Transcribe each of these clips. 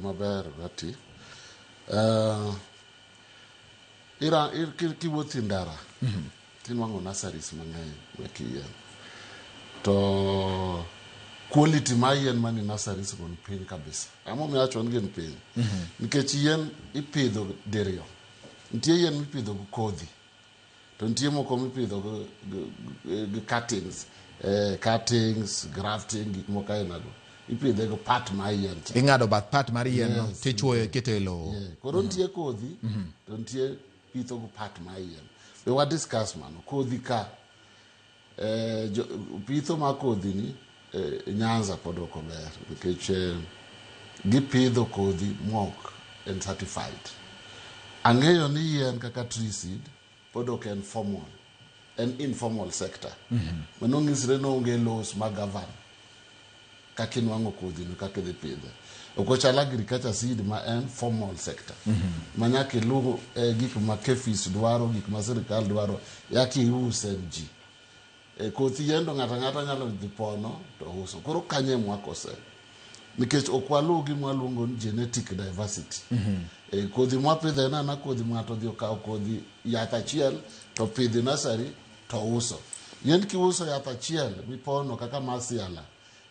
maber gati kiwuothi ndara tinwang'o nurseries mang'eny mek yien to quality ma yien mani nurseries gon piny kabisa amomiyo awacho ni gin piny nikech yien ipidho diriyo. Nitie yien mipidho gi kodhi to nitie moko mipidho gi cuttings, grafting, gik moko ainago ipidhe go part mar yien cha. Ing'ado bath part mar yien no tichuoyo iketo e lowo. Koro nitie kodhi to nitie pitho go part mar yien. We wa discuss mano kodhi ka pitho mar kodhi ni Nyanza pod ok ober nikech gipidho kodhi mok and certified. Ang'eyo ni yien kaka tree seed pod ok en formal, en informal sector. Mano ng'isre no onge laws mag govern kaka inwang'o kodhi no kaka idhi pidhe. Ok ochal agriculture seed ma en formal sector. Ma nyaka iluw gik ma KEPHIS dwaro, gik ma sirkal dwaro, yaki iuse ji. Kothi yendo ng'ata nyalo dhi pono to uso. Koro kanye mwakose. Nikech ok waluw gima waluongo ni genetic diversity. Kodhi mwapidho na kodhi ng'ato dhi okawo kodhi yath achiel to pidhi nursery to uso. Yien kiuso yath achiel mipono kaka mar siala,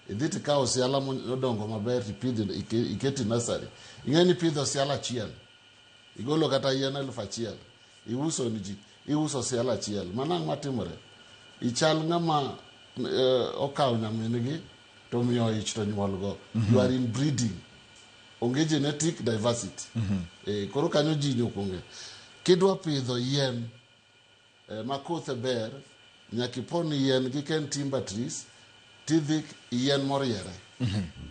idhi tikawo siala modongo maber tipidho iketi nursery. Ing'eni pidho siala achiel, igolo kata yien 1,000, iuso ni ji, iuso siala achiel. Manang' matimore, ichal ng'ama okawo nyamingi to miyo ich to nyuolgo. You are in breeding. Onge genetic diversity. Koro kanyo ji nyokonge. Kidwa pidho yien ma kothe ber, nyaka ipon yien gi ken timber trees, tidhi yien moriere.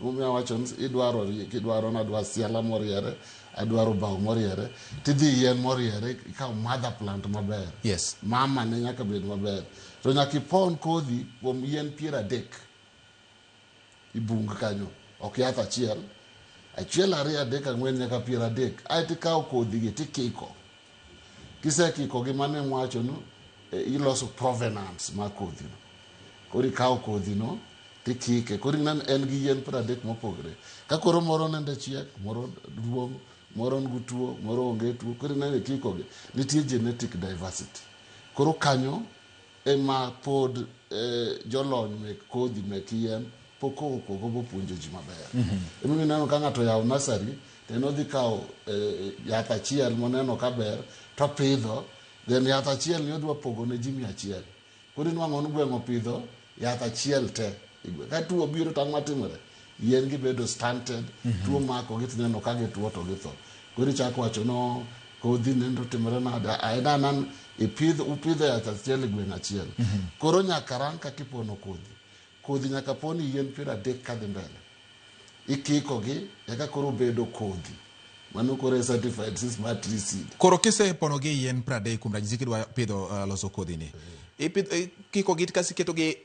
Omiyo wacho ni kidwaro nadwa siala moriere, adwaro bao moriere, tidhi yien moriere, ikawo mother plant maber. Yes. Mama ne nyaka bed maber. To nyaka ipon kodhi kuom yien 30 ibung kanyo. Ok yath achiel, 1, 2, 3, 4 nyaka 30. Aeto ikawo kodhi gi tikiko. Kisekiko gi mane mwacho no, iloso provenance mar kodhi no. Koro ikawo kodhi no tikike. Koro en gi yien 30 mopogre. Ka koro moro nende chiek, moro duong', moro ngu tuo, moro onge tuo. Koro nende kiko gi. Nitie genetic diversity. Koro kanyo ema pod jolony mek kodhi mek yien poko puonjo ji maber. Emi neno ka ng'ato yawo nursery, teno dhi kawo yath achiel moneno kaber, to pidho, then yath achiel ni odwa pogo ne ji 100. Koro inwang'o ni gweng' opidho yath achiel te. Ka tuo biro tang' matimore, yien gi bedo stunted, tuo mako gi tineno ka gituo to githo. Koro ichako wacho no kodhi nendo timore nade, aedanan upidho yath achiel e gweng' achiel. Koro nyaka rang kaka ipono kodhi. Kodhi nyaka poni yien 30 kadhi mbele. Ikiko gi, eka koro bedo kodhi. Mano koro certified smart tree seed. Koro kisepono gi yien 30 kuom ranyisi kidwa pidho loso kodhi ni. Kiko gi kasi keto gi